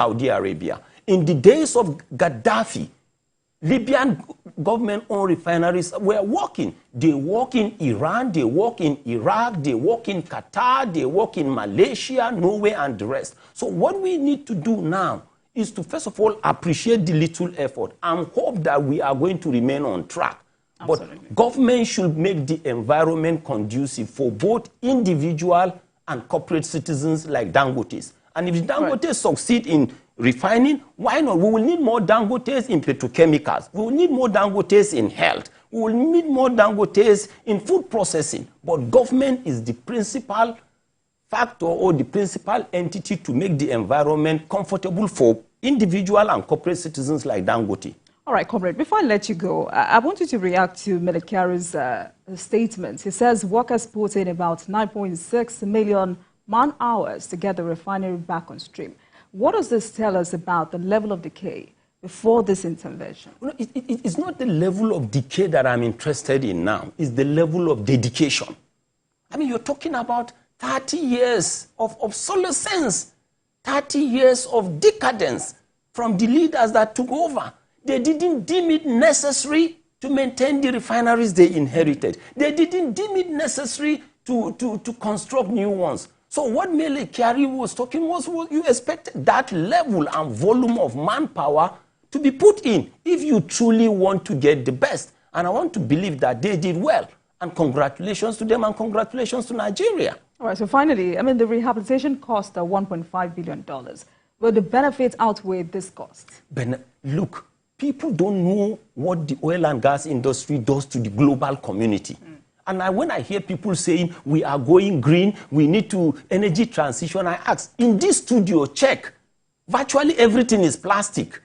Saudi Arabia. In the days of Gaddafi, Libyan government-owned refineries were working. They work in Iran, they work in Iraq, they work in Qatar, they work in Malaysia, Norway, and the rest. So what we need to do now is to, first of all, appreciate the little effort and hope that we are going to remain on track. Absolutely. But government should make the environment conducive for both individual and corporate citizens like Dangotes. And if Dangotes succeed in refining, why not? We will need more Dangotes in petrochemicals. We will need more Dangotes in health. We will need more Dangotes in food processing. But government is the principal factor or the principal entity to make the environment comfortable for individual and corporate citizens like Dangote. All right, comrade, before I let you go, I want you to react to Melekari's statement. He says workers put in about 9.6 million man-hours to get the refinery back on stream. What does this tell us about the level of decay before this intervention? Well, it's not the level of decay that I'm interested in now. It's the level of dedication. I mean, you're talking about 30 years of obsolescence, 30 years of decadence from the leaders that took over. They didn't deem it necessary to maintain the refineries they inherited. They didn't deem it necessary to construct new ones. So what Melekari was talking was you expected that level and volume of manpower to be put in if you truly want to get the best. And I want to believe that they did well. And congratulations to them and congratulations to Nigeria. All right, so finally, I mean, the rehabilitation cost $1.5 billion. Will the benefits outweigh this cost? Look, people don't know what the oil and gas industry does to the global community. And when I hear people saying we are going green, we need to energy transition, I ask, in this studio, check. Virtually everything is plastic.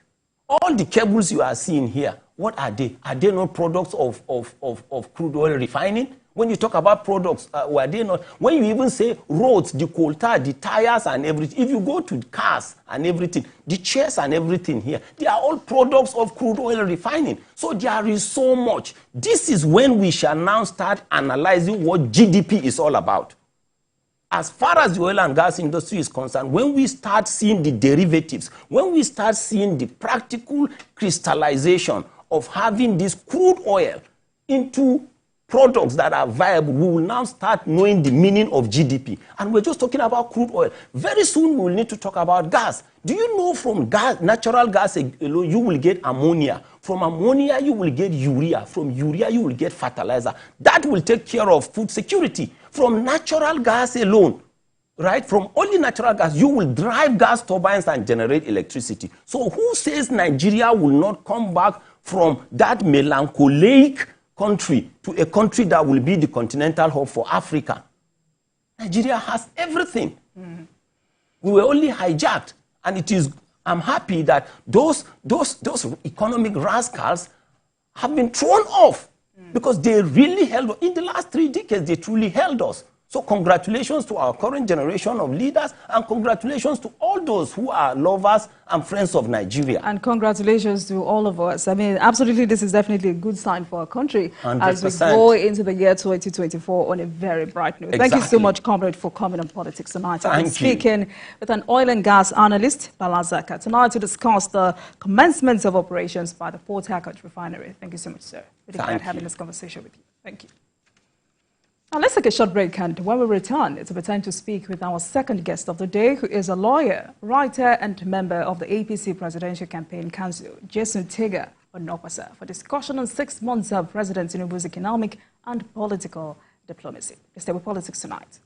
All the cables you are seeing here, what are they? Are they not products of crude oil refining? When you talk about products, were they not? When you even say roads, the coal tar, the tires and everything, if you go to cars and everything, the chairs and everything here, they are all products of crude oil refining. So there is so much. This is when we shall now start analyzing what GDP is all about. As far as the oil and gas industry is concerned, when we start seeing the derivatives, when we start seeing the practical crystallization of having this crude oil into products that are viable, we will now start knowing the meaning of GDP. And we're just talking about crude oil. Very soon we will need to talk about gas. Do you know from gas, natural gas alone, you will get ammonia. From ammonia, you will get urea. From urea, you will get fertilizer. That will take care of food security. From natural gas alone, right? From only natural gas, you will drive gas turbines and generate electricity. So who says Nigeria will not come back from that melancholic country to a country that will be the continental hub for Africa? Nigeria has everything. We were only hijacked. And it is, I'm happy that those economic rascals have been thrown off because they really held us. In the last 3 decades, they truly held us. So congratulations to our current generation of leaders and congratulations to all those who are lovers and friends of Nigeria. And congratulations to all of us. I mean, absolutely, this is definitely a good sign for our country 100%. As we go into the year 2024 on a very bright note. Exactly. Thank you so much, comrade, for coming on Politics Tonight. I've been speaking with an oil and gas analyst, Bala Zaka, tonight to discuss the commencement of operations by the Port Harcourt refinery. Thank you so much, sir. Really glad having this conversation with you. Thank you. Now let's take a short break, and when we return, it's a time to speak with our second guest of the day, who is a lawyer, writer, and member of the APC Presidential Campaign Council, Jason Tega Onokwasa, for discussion on 6 months of President Tinubu's economic and political diplomacy. Let's stay with Politics Tonight.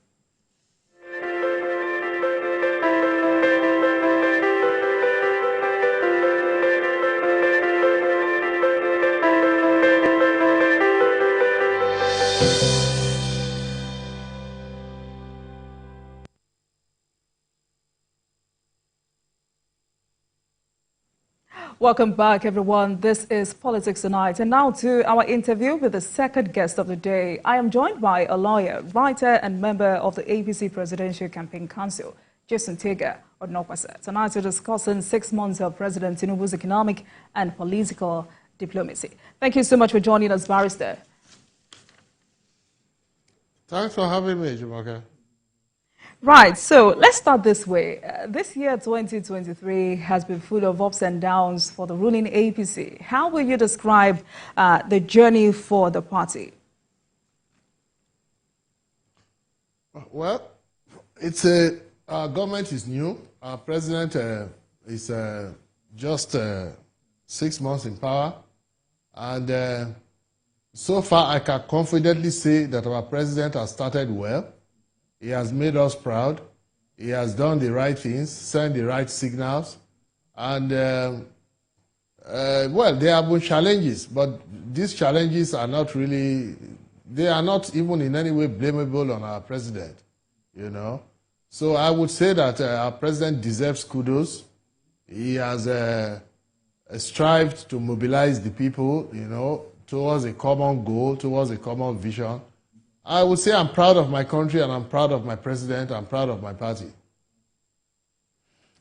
Welcome back, everyone. This is Politics Tonight. And now to our interview with the second guest of the day. I am joined by a lawyer, writer, and member of the APC Presidential Campaign Council, Jason Tega Onokwasa. Tonight we're discussing 6 months of President Tinubu's economic and political diplomacy. Thank you so much for joining us, Barrister. Thanks for having me, Jamaka. Right, so let's start this way. This year, 2023, has been full of ups and downs for the ruling APC. How will you describe the journey for the party? Well, our government is new. Our president is just 6 months in power. And so far, I can confidently say that our president has started well. He has made us proud. He has done the right things, sent the right signals. And, well, there have been challenges, but these challenges are not really, they are not even in any way blamable on our president, you know. So I would say that our president deserves kudos. He has strived to mobilize the people, you know, towards a common goal, towards a common vision. I would say I'm proud of my country and I'm proud of my president. I'm proud of my party.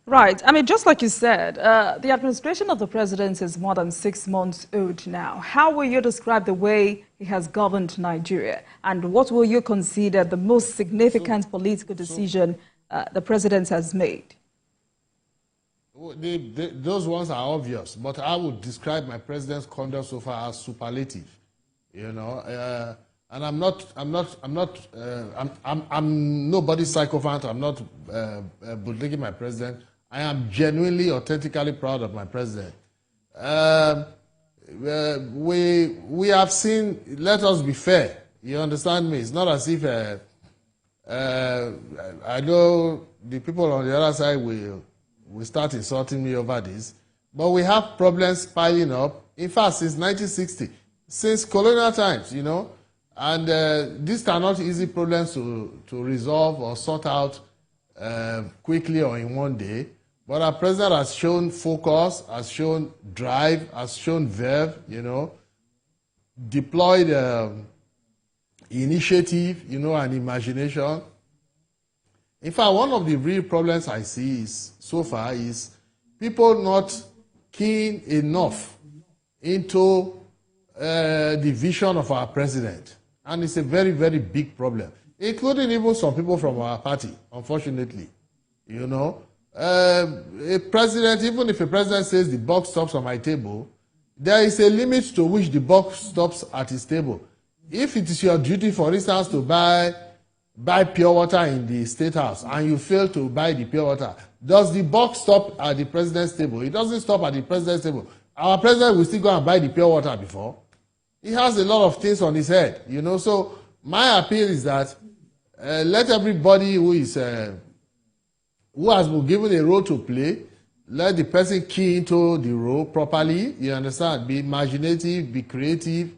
Right. I mean, just like you said, the administration of the president is more than 6 months old now. How will you describe the way he has governed Nigeria? And what will you consider the most significant political decision the president has made? Those ones are obvious, but I would describe my president's conduct so far as superlative, you know. And I'm nobody's sycophant. I'm not bootlicking my president. I am genuinely, authentically proud of my president. We have seen, let us be fair. You understand me? It's not as if, I know the people on the other side will start insulting me over this, but we have problems piling up. In fact, since 1960, since colonial times, you know. And these are not easy problems to resolve or sort out quickly or in one day. But our president has shown focus, has shown drive, has shown verve, you know, deployed initiative, you know, and imagination. In fact, one of the real problems I see so far is people not keen enough into the vision of our president. And it's a very, very big problem, including even some people from our party, unfortunately. You know, a president, even if a president says the buck stops on my table, there is a limit to which the buck stops at his table. If it is your duty, for instance, to buy pure water in the State House and you fail to buy the pure water, does the buck stop at the president's table? It doesn't stop at the president's table. Our president will still go and buy the pure water before. He has a lot of things on his head, you know. So my appeal is that let everybody who has been given a role to play, let the person key into the role properly. You understand? Be imaginative, be creative,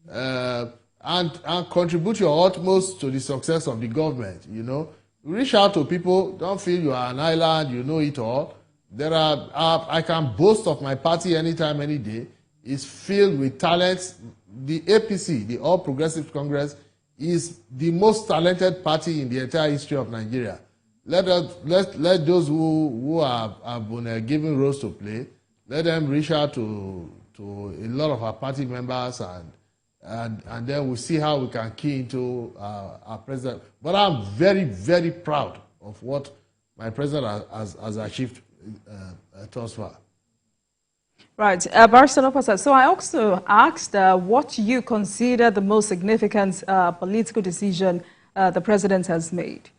and contribute your utmost to the success of the government. You know, reach out to people. Don't feel you are an island. You know it all. I can boast of my party anytime, any day. It's filled with talents. The APC, the All Progressive Congress, is the most talented party in the entire history of Nigeria. Let those who have been given roles to play, let them reach out to a lot of our party members, and then we'll see how we can key into our president. But I'm very, very proud of what my president has achieved thus far. Right, Barrister Lopasa, so I also asked what you consider the most significant political decision the president has made.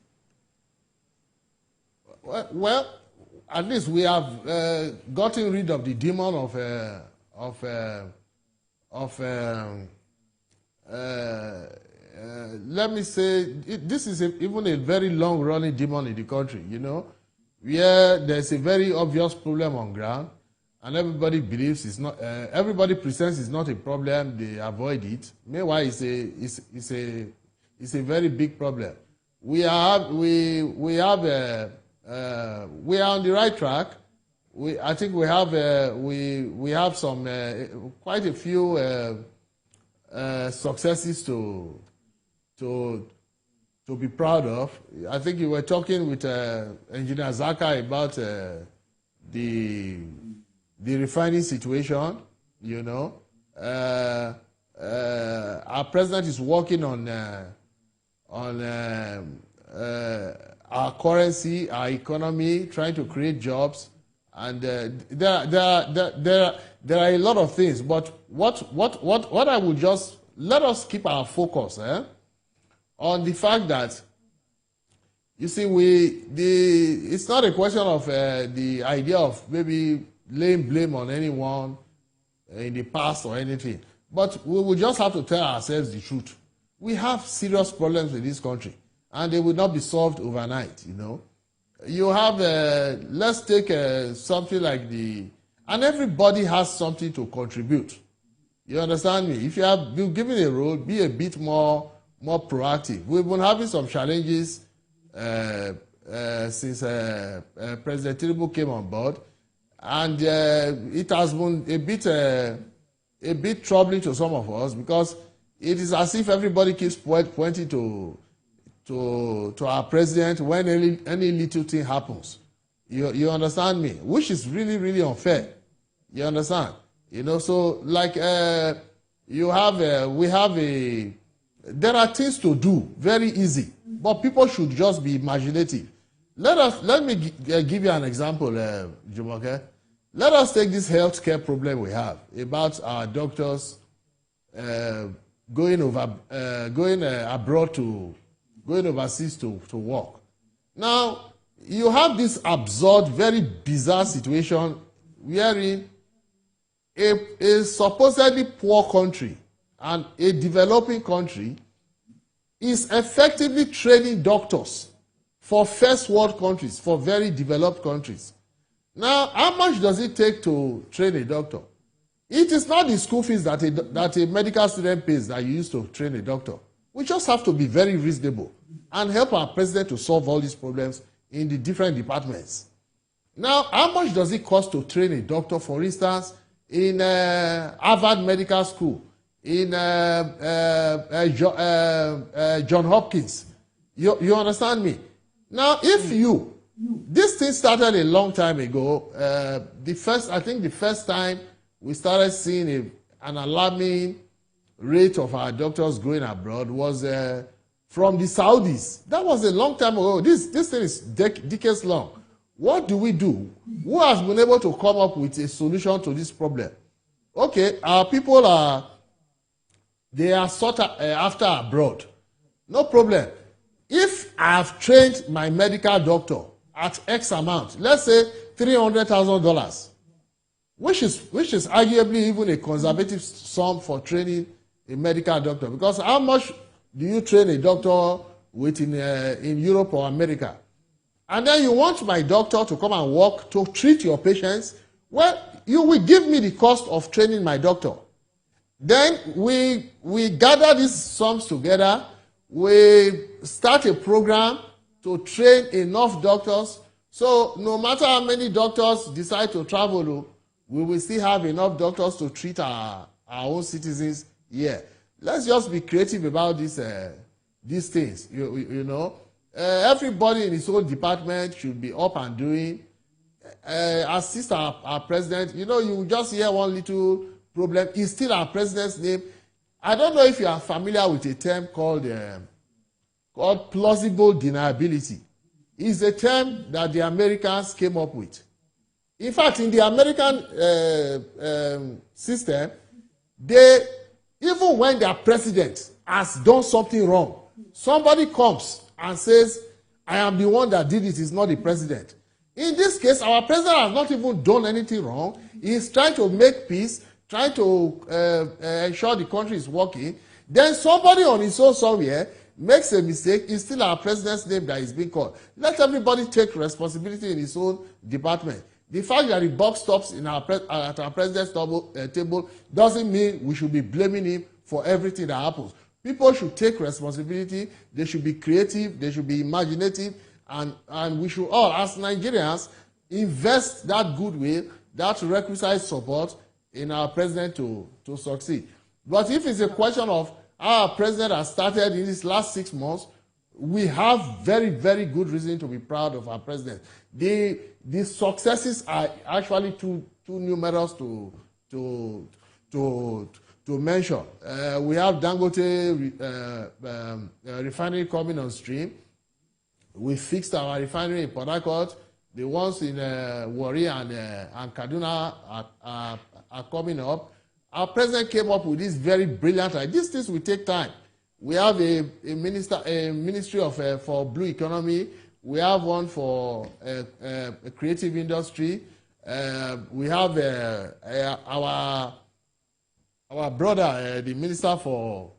Well, at least we have gotten rid of the demon let me say, this is even a very long-running demon in the country, you know, where there's a very obvious problem on ground. And everybody believes it's not. Everybody presents it's not a problem. They avoid it. Meanwhile, it's a very big problem. We are on the right track. I think we have some quite a few successes to be proud of. I think you were talking with Engineer Zaka about the refining situation, you know. Our president is working on our currency, our economy, trying to create jobs, and there are a lot of things. But what I would just let us keep our focus on the fact that, you see, it's not a question of the idea of maybe laying blame on anyone in the past or anything, but we will just have to tell ourselves the truth. We have serious problems in this country, and they will not be solved overnight. You have let's take something like and everybody has something to contribute. You understand me? If you have been given a role, be a bit more proactive. We've been having some challenges since President Tinubu came on board, and it has been a bit troubling to some of us, because it is as if everybody keeps pointing to our president when any little thing happens. You understand me? Which is really, really unfair. You understand? So like there are things to do, very easy, but people should just be imaginative. Let me give you an example, Jumoke. Let us take this healthcare problem we have about our doctors going overseas to work. Now, you have this absurd, very bizarre situation wherein a supposedly poor country and a developing country is effectively training doctors for first world countries, for very developed countries. Now, how much does it take to train a doctor? It is not the school fees that a medical student pays that you use to train a doctor. We just have to be very reasonable and help our president to solve all these problems in the different departments. Now, how much does it cost to train a doctor, for instance, in Harvard Medical School, in John Hopkins? You understand me? Now, this thing started a long time ago. The first time we started seeing an alarming rate of our doctors going abroad was from the Saudis. That was a long time ago. This thing is decades long. What do we do? Who has been able to come up with a solution to this problem? Okay, our people they are sought after abroad. No problem. If I have trained my medical doctor at X amount, let's say $300,000, which is arguably even a conservative sum for training a medical doctor, because how much do you train a doctor with in Europe or America? And then you want my doctor to come and work to treat your patients? Well, you will give me the cost of training my doctor. Then we gather these sums together. We start a program to train enough doctors. So no matter how many doctors decide to travel, we will still have enough doctors to treat our own citizens here. Let's just be creative about these things. Everybody in his own department should be up and doing. Assist our president. You just hear one little problem. It's still our president's name. I don't know if you are familiar with a term called plausible deniability. It's a term that the Americans came up with. In fact, in the American system, even when their president has done something wrong, somebody comes and says, I am the one that did it, it's not the president. In this case, our president has not even done anything wrong. He is trying to make peace, trying to ensure the country is working. Then somebody on his own somewhere makes a mistake. It's still our president's name that is being called. Let everybody take responsibility in his own department. The fact that the buck stops at our president's table doesn't mean we should be blaming him for everything that happens. People should take responsibility. They should be creative. They should be imaginative. And we should all, as Nigerians, invest that goodwill, that requisite support in our president to succeed. But if it's a question of how our president has started in these last 6 months, we have very, very good reason to be proud of our president. The successes are actually too numerous to mention. We have Dangote refinery coming on stream. We fixed our refinery in Port Harcourt. The ones in Warri and Kaduna are coming up. Our president came up with this very brilliant idea. These things will take time. We have a ministry of for blue economy. We have one for a creative industry. We have our brother, the minister for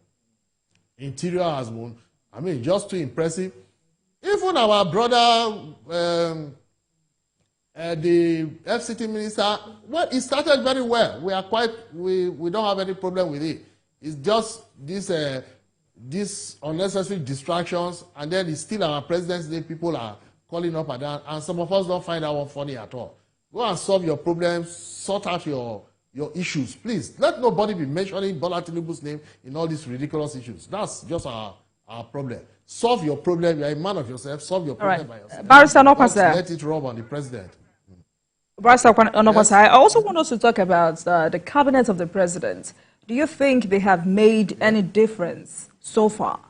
interior, has won. I mean, just too impressive. Even our brother, the FCT minister, well, it started very well. We don't have any problem with it. It's just these unnecessary distractions, and then it's still our President's Day. People are calling up and down, and some of us don't find that one funny at all. Go and solve your problems, sort out your issues, please. Let nobody be mentioning Bola Tinubu's name in all these ridiculous issues. That's just our problem. Solve your problem. You're a man of yourself. Solve your problem by yourself. Barrister Don't Nopasa. let it rub on the president. Barrister Nopasa, I also want us to talk about the cabinet of the president. Do you think they have made any difference so far?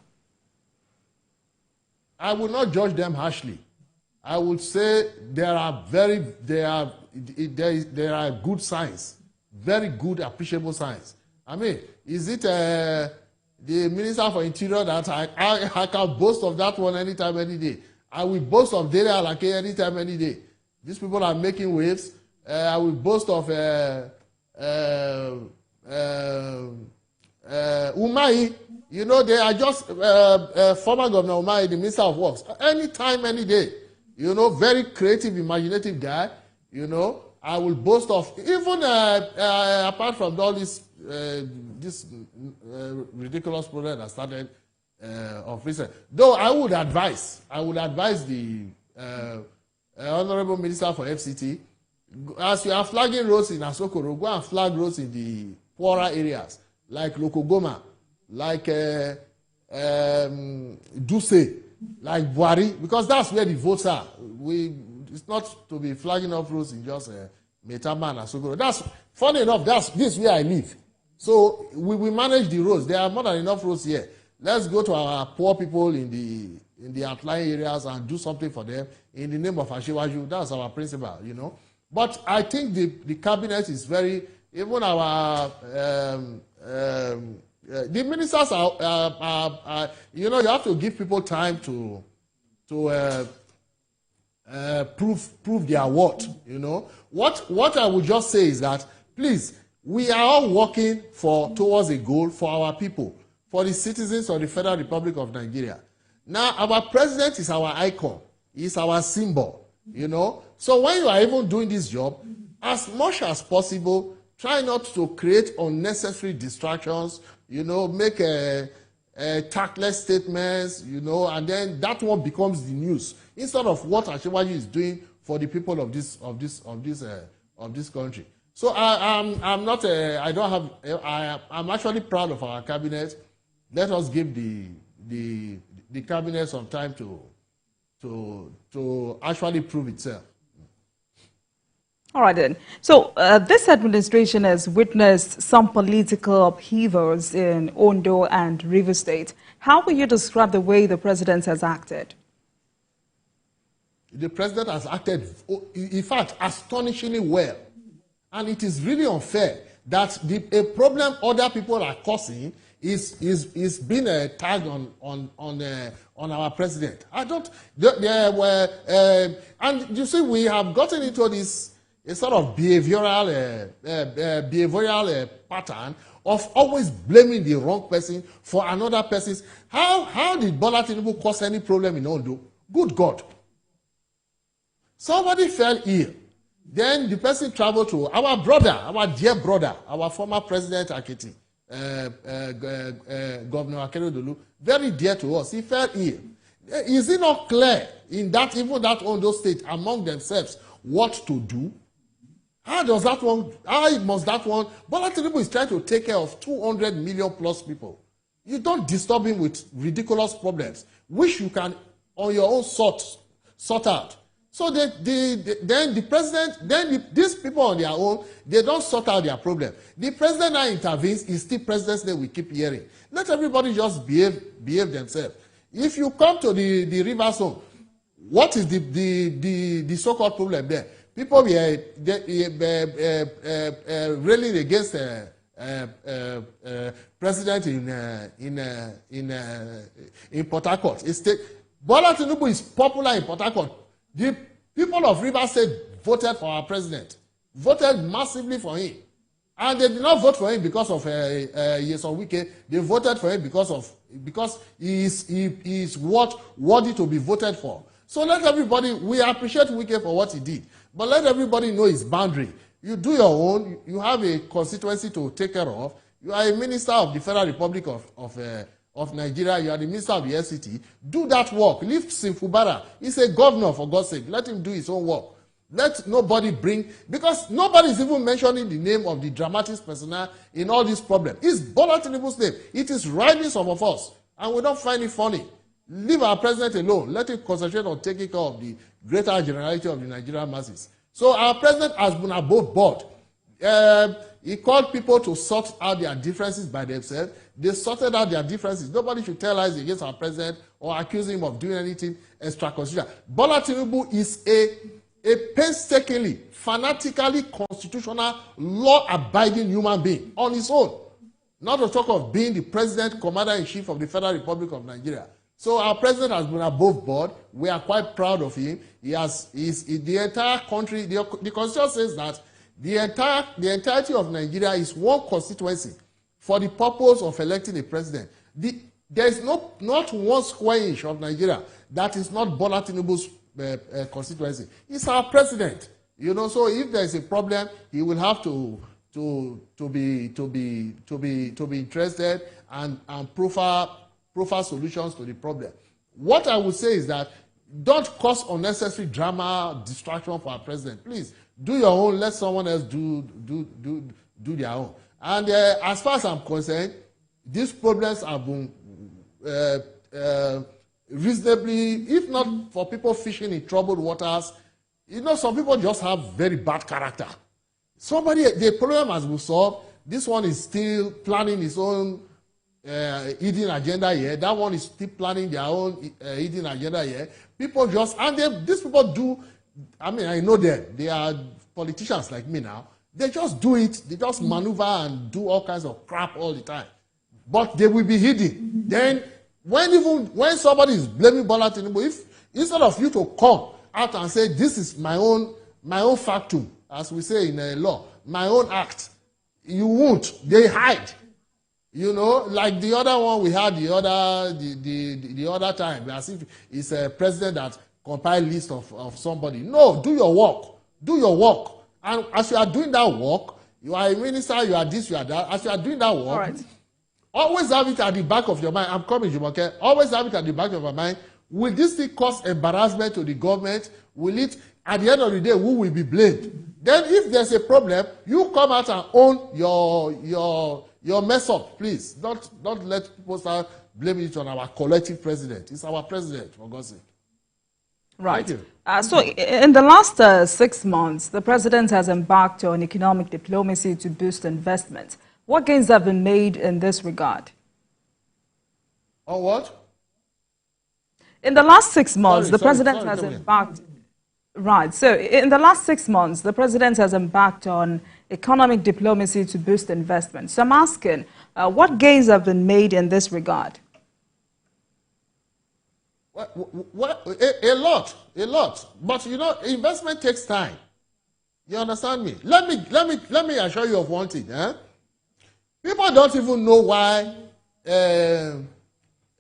I will not judge them harshly. I would say there are good signs, very good, appreciable signs. I mean, is it the Minister for Interior that I can boast of that one anytime, any day? I will boast of Dele Alake anytime, any day. These people are making waves. I will boast of Umahi. You know, they are just former Governor Umahi, the Minister of Works. Anytime, any day. You know, very creative, imaginative guy. You know, I will boast of, even apart from all this ridiculous problem that started of recent. Though I would advise the Honorable Minister for FCT, as you are flagging roads in Asokoro, go and flag roads in the poorer areas, like Lokogoma, like Duse, like Buari, because that's where the votes are. It's not to be flagging up roads in just Metama and Asokoro. That's funny enough. This is where I live. So we manage the roads. There are more than enough roads here. Let's go to our poor people in the outlying areas and do something for them in the name of Ashiwaju. That's our principle, you know. But I think the cabinet is very, even our the ministers are you know, you have to give people time to prove their worth. You know, what I would just say is that, please, we are all working towards a goal for our people, for the citizens of the Federal Republic of Nigeria. Now, our president is our icon, he's our symbol. You know, so when you are even doing this job, as much as possible, try not to create unnecessary distractions. You know, make tactless statements, you know, and then that one becomes the news instead of what Ashiwaju is doing for the people of this country. So I'm not I don't have I'm actually proud of our cabinet. Let us give the cabinet some time to actually prove itself. All right, then. So this administration has witnessed some political upheavals in Ondo and River State. How will you describe the way the president has acted? The president has acted, in fact, astonishingly well. And it is really unfair that a problem other people are causing is being tagged on our president. I don't. And you see, we have gotten into this a sort of behavioral pattern of always blaming the wrong person for another person's. How did Bola Tinubu cause any problem in Ondo? Good God. Somebody fell ill. Then the person traveled to our brother, our dear brother, our former president Akiti, Governor Akeredolu, very dear to us. He fell ill. Is it not clear in that even that Ondo state among themselves what to do? How must that one? Bola Tinubu is trying to take care of 200 million plus people. You don't disturb him with ridiculous problems, which you can on your own sort out. So then the president, these people on their own, they don't sort out their problem. The president now intervenes, it's still president's name we keep hearing. Let everybody just behave themselves. If you come to the river zone, What is the so-called problem there? People were railing against president in Port Harcourt. Bola Tinubu is popular in Port Harcourt. The people of Rivers State voted for our president, voted massively for him. And they did not vote for him because of Nyesom Wike. They voted for him because he is worthy to be voted for. So let everybody, we appreciate Wike for what he did, but let everybody know his boundary. You do your own. You have a constituency to take care of. You are a minister of the Federal Republic of Nigeria. You are the minister of the FCT. Do that work. Leave Simfubara. He's a governor, for God's sake. Let him do his own work. Let nobody bring, because nobody is even mentioning the name of the dramatic personnel in all this problem. It's Bola Tinubu's name. It is riding some of us, and we don't find it funny. Leave our president alone. Let him concentrate on taking care of the greater generality of the Nigerian masses. So our president has been above board. He called people to sort out their differences by themselves. They sorted out their differences. Nobody should tell lies against our president or accuse him of doing anything extra-constitutional. Bola Tinubu is a painstakingly, fanatically constitutional, law-abiding human being on his own. Not to talk of being the president, commander-in-chief of the Federal Republic of Nigeria. So our president has been above board. We are quite proud of him. He is the entire country. The constitution says that the entirety of Nigeria is one constituency for the purpose of electing a president. There is not one square inch of Nigeria that is not Bola Tinubu's constituency. He's our president, you know. So if there is a problem, he will have to be interested and proffer solutions to the problem. What I would say is that don't cause unnecessary drama, distraction for our president. Please do your own. Let someone else do their own. And as far as I'm concerned, these problems have been reasonably, if not for people fishing in troubled waters, you know, some people just have very bad character. The problem has been solved. This one is still planning his own hidden agenda here. That one is still planning their own hidden agenda here. People just, and these people do, I mean, I know them. They are politicians like me now. They just do it. They just maneuver and do all kinds of crap all the time. But they will be hidden. Then, when somebody is blaming Bola Tinubu, if instead of you to come out and say, this is my own factum, as we say in law, my own act, you won't. They hide. You know, like the other one we had the other time, as if it's a president that compiled list of somebody. No, do your work. Do your work. And as you are doing that work, you are a minister, you are this, you are that. As you are doing that work, all right, always have it at the back of your mind. I'm coming, Jumoke. Always have it at the back of your mind. Will this thing cause embarrassment to the government? Will it, at the end of the day, who will be blamed? Then if there's a problem, you come out and own your mess up, please. Don't let people start blaming it on our collective president. It's our president, for God's sake. Right. So in the last 6 months, the president has embarked on economic diplomacy to boost investment. What gains have been made in this regard? On what? In the last 6 months, the president has embarked. Right. So in the last 6 months, the president has embarked on economic diplomacy to boost investment. So I'm asking, what gains have been made in this regard? A lot. But you know, investment takes time. You understand me? Let me assure you of one thing. People don't even know why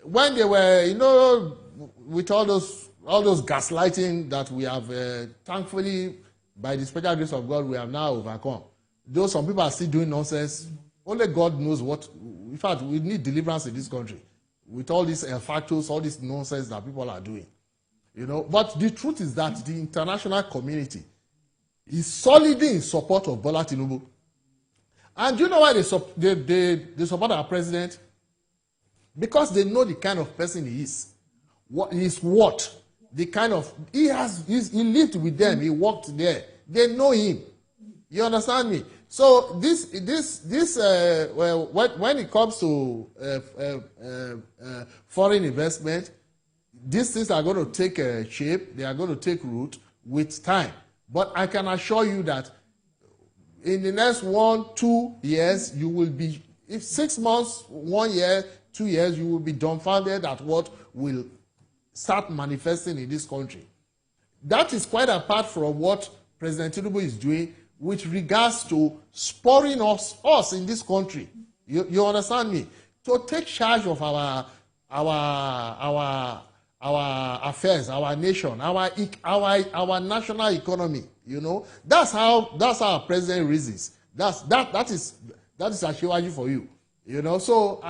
when they were, you know, with all those gaslighting that we have, thankfully, by the special grace of God, we have now overcome. Though some people are still doing nonsense, only God knows what. In fact, we need deliverance in this country with all these factors, all this nonsense that people are doing. You know, but the truth is that the international community is solidly in support of Bola Tinubu. And do you know why they support our president? Because they know the kind of person he is. The kind of, he lived with them, he worked there. They know him. You understand me? So when it comes to foreign investment, these things are going to take shape, they are going to take root with time. But I can assure you that in the next 1-2 years, you will be, if 6 months, 1 year, 2 years, you will be dumbfounded at what will start manifesting in this country. That is quite apart from what President Tinubu is doing with regards to spurring us in this country. You understand me? To take charge of our affairs, our nation, our national economy. You know, that's how our president reasons. That is Ashiwaju for you. You know, so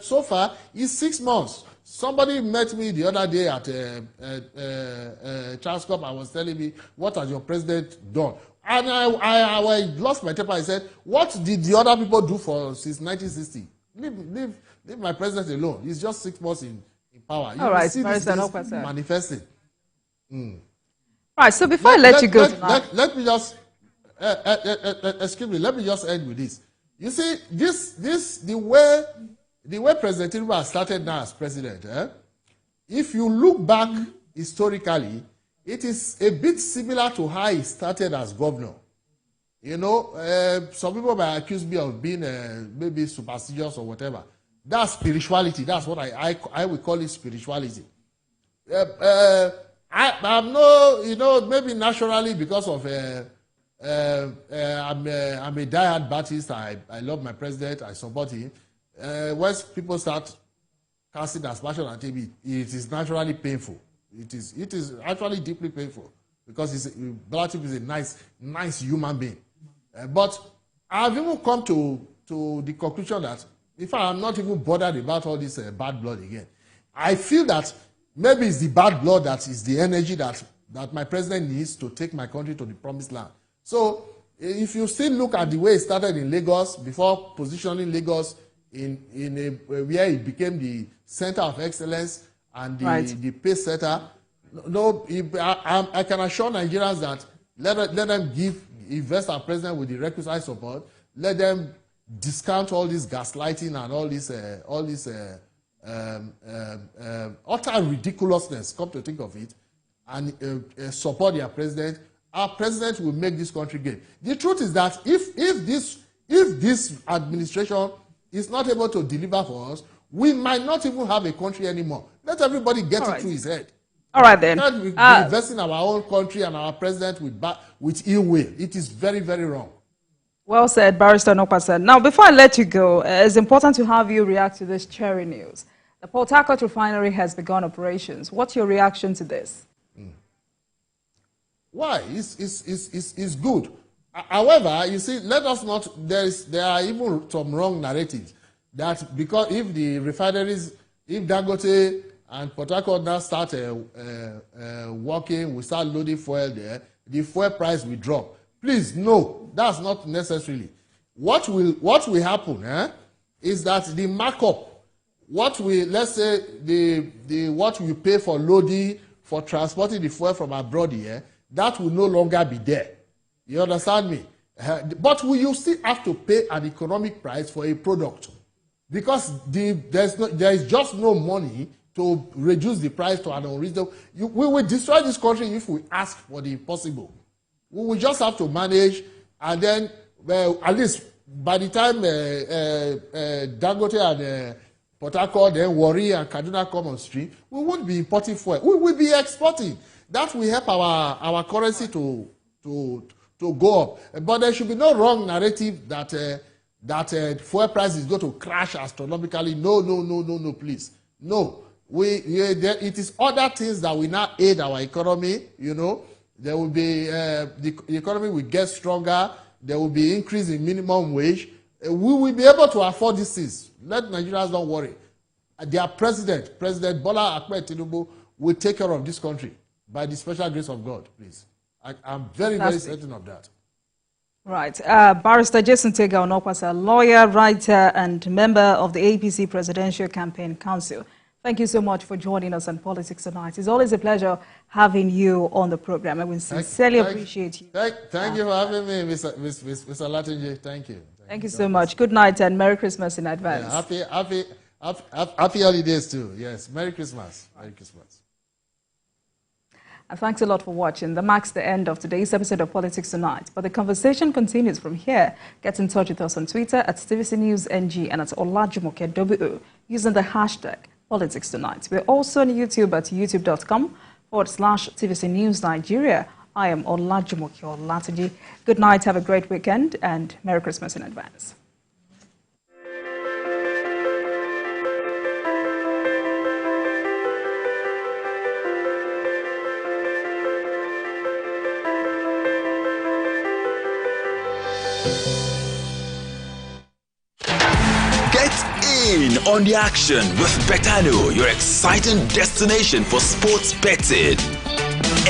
so far it's 6 months. Somebody met me the other day at Charles Cup and was telling me, what has your president done? And I lost my temper. I said, what did the other people do since 1960? Leave my president alone. He's just 6 months in power. You all right, see this manifesting. Right, so before I let you go tonight, let me just, excuse me, let me just end with this. You see, the way President Tinubu has started now as president, if you look back historically, it is a bit similar to how he started as governor. You know, some people might accuse me of being maybe superstitious or whatever. That's spirituality. That's what I would call it, spirituality. I'm no, you know, maybe naturally because of I'm a diehard Baptist. I love my president. I support him. Once people start casting aspersion at him, it is naturally painful. It is actually deeply painful because Blatip is a nice human being. But I've even come to the conclusion that in fact I'm not even bothered about all this bad blood again. I feel that maybe it's the bad blood that is the energy that my president needs to take my country to the promised land. So if you still look at the way it started in Lagos before positioning Lagos in where it became the center of excellence and the pace setter, I can assure Nigerians that let them invest our president with the requisite support. Let them discount all this gaslighting and all this utter ridiculousness, come to think of it, and support their president. Our president will make this country great. The truth is that if this administration is not able to deliver for us, we might not even have a country anymore. Let everybody get it through his head. All right then. We invest in our own country and our president with ill will. It is very, very wrong. Well said, Barrister Nokpasa. Now, before I let you go, it's important to have you react to this cherry news. The Port Harcourt refinery has begun operations. What's your reaction to this? Why? It's good. However, you see, let us not, there are even some wrong narratives that because if the refineries, if Dangote and Port Harcourt now start working, we start loading fuel there, the fuel price will drop. Please, no, that's not necessarily. What will happen is that the markup, let's say what we pay for loading, for transporting the fuel from abroad here, that will no longer be there. You understand me? But you still have to pay an economic price for a product because there is just no money to reduce the price to an unreasonable. We will destroy this country if we ask for the impossible. We will just have to manage, and then at least by the time Dangote and Port Harcourt, then Warri and Kaduna come on stream, we won't be importing fuel. We will be exporting. That will help our currency to go up. But there should be no wrong narrative that fuel price is going to crash astronomically. No, please. No. It is other things that will now aid our economy, you know. There will be, the economy will get stronger. There will be increase in minimum wage. We will be able to afford these things. Let Nigerians don't worry. Their President Bola Ahmed Tinubu, will take care of this country by the special grace of God, please. I'm very, very certain of that. Right. Barrister Jason Tega Onokpasa, lawyer, writer, and member of the APC Presidential Campaign Council. Thank you so much for joining us on Politics Tonight. It's always a pleasure having you on the program. I will sincerely appreciate you. Thank you for having me, Mr. Latinje. Thank you. Thank you so much. Good night and Merry Christmas in advance. Yeah, happy holidays too. Yes, Merry Christmas. Merry Christmas. And thanks a lot for watching. That marks the end of today's episode of Politics Tonight. But the conversation continues from here. Get in touch with us on Twitter at TVC News NG and at Olajumoke WO using the hashtag Politics Tonight. We're also on YouTube at youtube.com/TVC News Nigeria. I am Olajumoke Olatunji. Good night, have a great weekend, and Merry Christmas in advance. Get in on the action with Betano, your exciting destination for sports betting.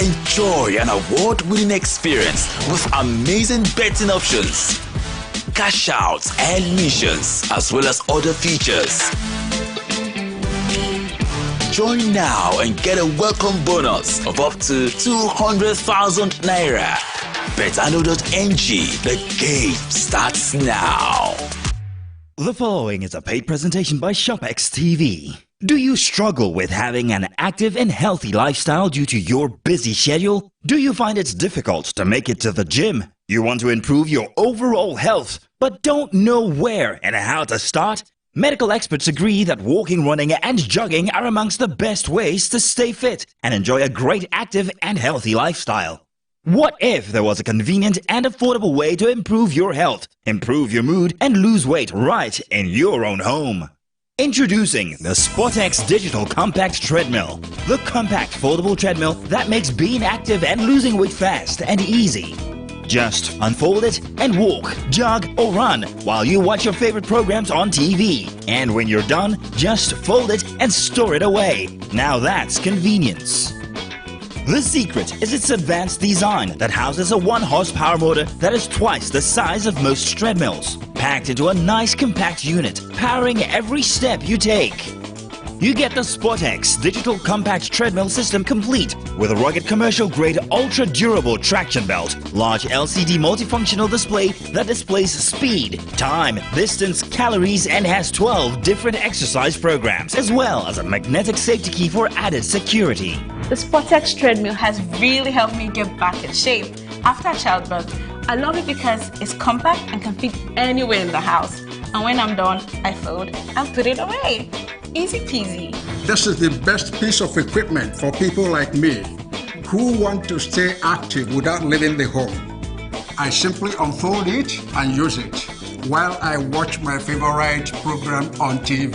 Enjoy an award-winning experience with amazing betting options, cash outs and missions, as well as other features. Join now and get a welcome bonus of up to 200,000 Naira. Betano.ng, the game starts now. The following is a paid presentation by ShopX TV. Do you struggle with having an active and healthy lifestyle due to your busy schedule? Do you find it difficult to make it to the gym? You want to improve your overall health, but don't know where and how to start? Medical experts agree that walking, running, and jogging are amongst the best ways to stay fit and enjoy a great active and healthy lifestyle. What if there was a convenient and affordable way to improve your health, improve your mood, and lose weight right in your own home? Introducing the SportX Digital Compact Treadmill, the compact foldable treadmill that makes being active and losing weight fast and easy. Just unfold it and walk, jog, or run while you watch your favorite programs on TV. And when you're done, just fold it and store it away. Now that's convenience. The secret is its advanced design that houses a 1-horsepower motor that is twice the size of most treadmills, packed into a nice compact unit, powering every step you take. You get the SportX Digital Compact Treadmill System complete with a rugged commercial-grade ultra-durable traction belt, large LCD multifunctional display that displays speed, time, distance, calories, and has 12 different exercise programs, as well as a magnetic safety key for added security. The SportX treadmill has really helped me get back in shape after childbirth. I love it because it's compact and can fit anywhere in the house. And when I'm done, I fold and put it away. Easy peasy. This is the best piece of equipment for people like me who want to stay active without leaving the home. I simply unfold it and use it while I watch my favorite program on TV.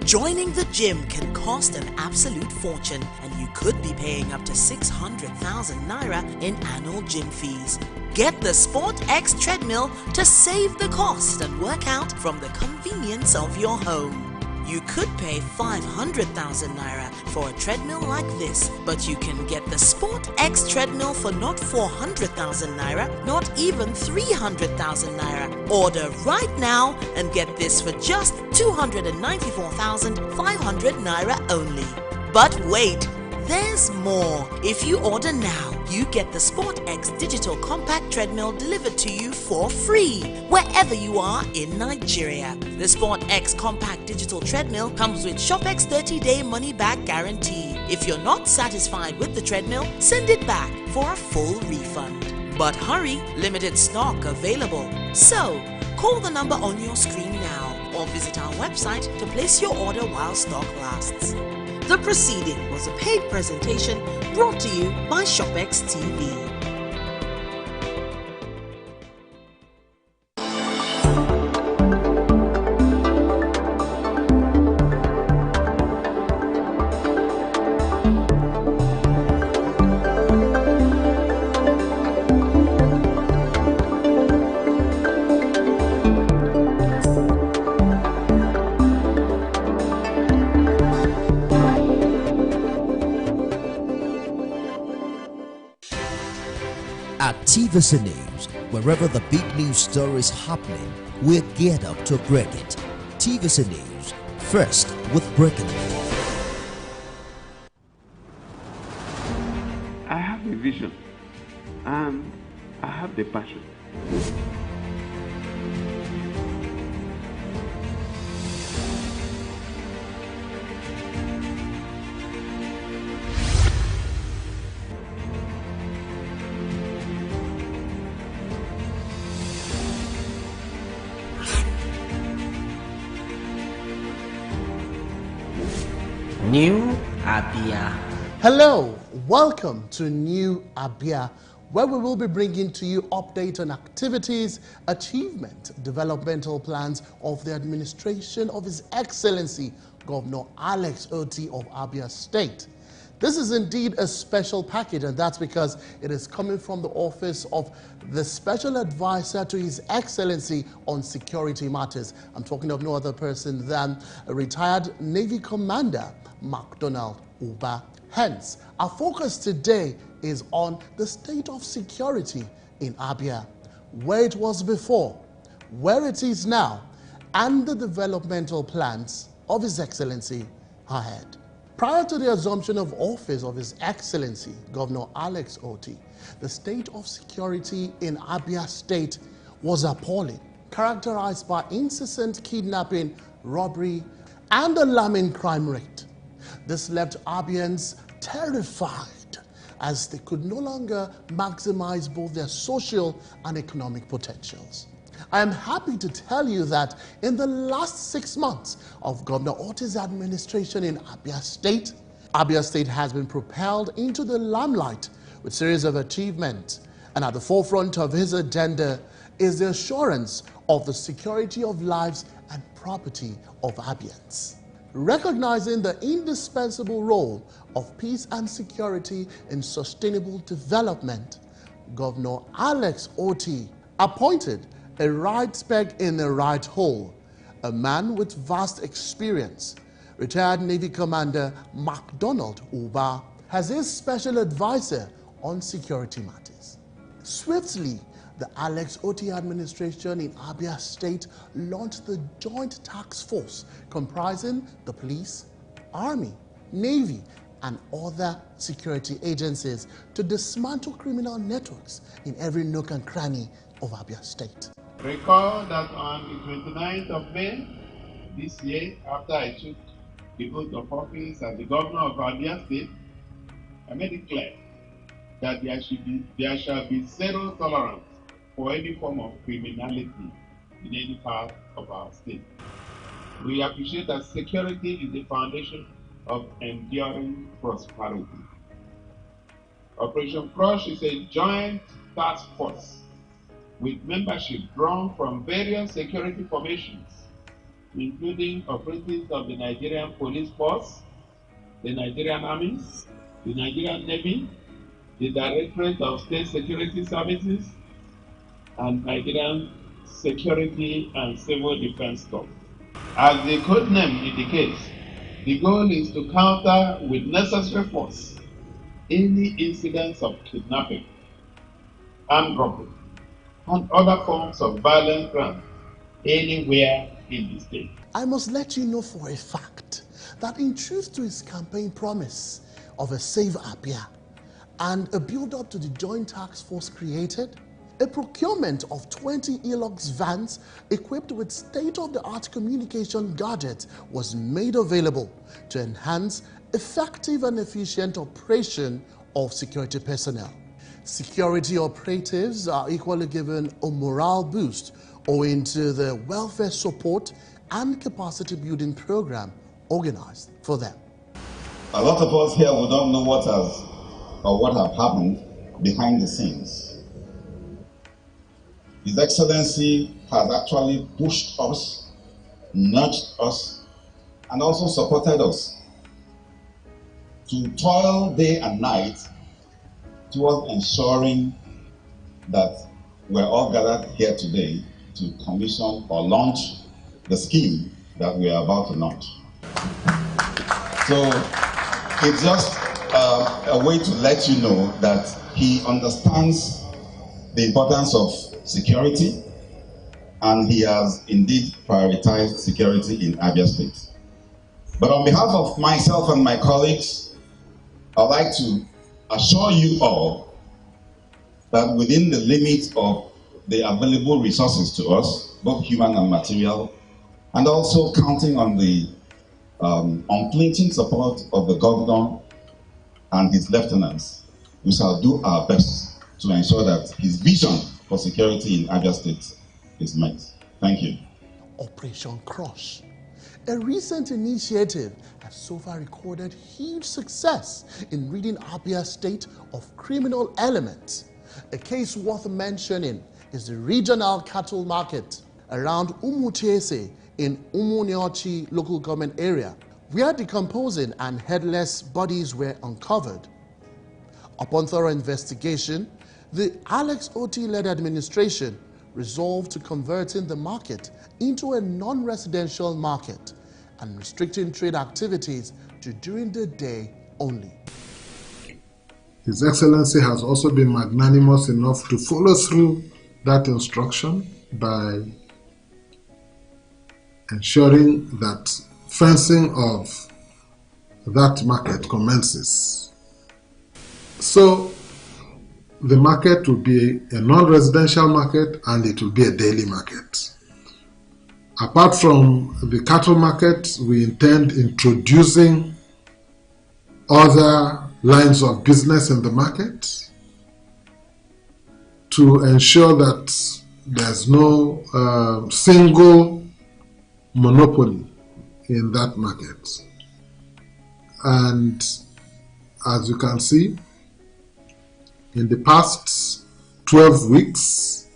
Joining the gym can cost an absolute fortune, and you could be paying up to 600,000 Naira in annual gym fees. Get the SportX treadmill to save the cost and work out from the convenience of your home. You could pay 500,000 Naira for a treadmill like this, but you can get the SportX treadmill for not 400,000 Naira, not even 300,000 Naira. Order right now and get this for just 294,500 Naira only. But wait, there's more. If you order now, you get the SportX Digital Compact Treadmill delivered to you for free, wherever you are in Nigeria. The SportX Compact Digital Treadmill comes with ShopX 30-day money-back guarantee. If you're not satisfied with the treadmill, send it back for a full refund. But hurry, limited stock available. So, call the number on your screen now or visit our website to place your order while stock lasts. The proceeding was a paid presentation brought to you by ShopX TV. At TVC News, wherever the big news story is happening, we're geared up to break it. TVC News, first with breaking it. I have a vision and I have the passion. New Abia. Hello, welcome to New Abia, where we will be bringing to you updates on activities, achievement, developmental plans of the administration of His Excellency Governor Alex Oti of Abia State. This is indeed a special package, and that's because it is coming from the office of the Special Advisor to His Excellency on Security Matters. I'm talking of no other person than a retired Navy Commander, MacDonald Uba. Hence, our focus today is on the state of security in Abia, where it was before, where it is now, and the developmental plans of His Excellency ahead. Prior to the assumption of office of His Excellency, Governor Alex Oti, the state of security in Abia State was appalling, characterized by incessant kidnapping, robbery, and alarming crime rate. This left Abians terrified as they could no longer maximize both their social and economic potentials. I am happy to tell you that in the last 6 months of Governor Oti's administration in Abia State has been propelled into the limelight with a series of achievements, and at the forefront of his agenda is the assurance of the security of lives and property of Abians. Recognizing the indispensable role of peace and security in sustainable development, Governor Alex Oti appointed a right spec in the right hole, a man with vast experience, retired Navy Commander MacDonald Uba, as his special advisor on security matters. Swiftly, the Alex Oti administration in Abia State launched the Joint Task Force comprising the police, army, navy, and other security agencies to dismantle criminal networks in every nook and cranny of Abia State. Recall that on the 29th of May this year, after I took the oath of office as the governor of Abia State, I made it clear that there shall be zero tolerance for any form of criminality in any part of our state. We appreciate that security is the foundation of enduring prosperity. Operation Crush is a joint task force with membership drawn from various security formations, including operatives of the Nigerian Police Force, the Nigerian Army, the Nigerian Navy, the Directorate of State Security Services, and Nigerian Security and Civil Defense Corps. As the code name indicates, the goal is to counter with necessary force any incidents of kidnapping, armed robbery, and other forms of violent crime anywhere in the state. I must let you know for a fact that in truth to his campaign promise of a safe Abia and a build-up to the joint task force created, a procurement of 20 Hilux vans equipped with state-of-the-art communication gadgets was made available to enhance effective and efficient operation of security personnel. Security operatives are equally given a morale boost owing to the welfare support and capacity building program organized for them. A lot of us here, we don't know what have happened behind the scenes. His Excellency has actually pushed us, nudged us, and also supported us to toil day and night towards ensuring that we're all gathered here today to commission or launch the scheme that we are about to launch. So it's just a way to let you know that he understands the importance of security, and he has indeed prioritized security in Abia State. But on behalf of myself and my colleagues, I'd like to assure you all that within the limits of the available resources to us, both human and material, and also counting on the unflinching support of the governor and his lieutenants, we shall do our best to ensure that his vision for security in Abia State is met. Thank you. Operation Crush A recent initiative has so far recorded huge success in ridding Abia State of criminal elements. A case worth mentioning is the regional cattle market around Umutese in Umuniochi local government area, where decomposing and headless bodies were uncovered. Upon thorough investigation, the Alex Oti-led administration resolved to converting the market into a non-residential market and restricting trade activities to during the day only. His Excellency has also been magnanimous enough to follow through that instruction by ensuring that fencing of that market commences. So the market will be a non-residential market and it will be a daily market. Apart from the cattle market, we intend introducing other lines of business in the market to ensure that there's no single monopoly in that market. And as you can see, in the past 12 weeks,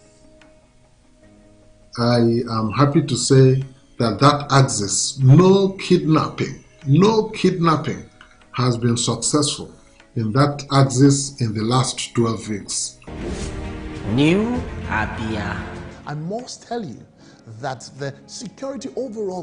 I am happy to say that that axis, no kidnapping has been successful in that axis in the last 12 weeks. New Abia. I must tell you that the security overall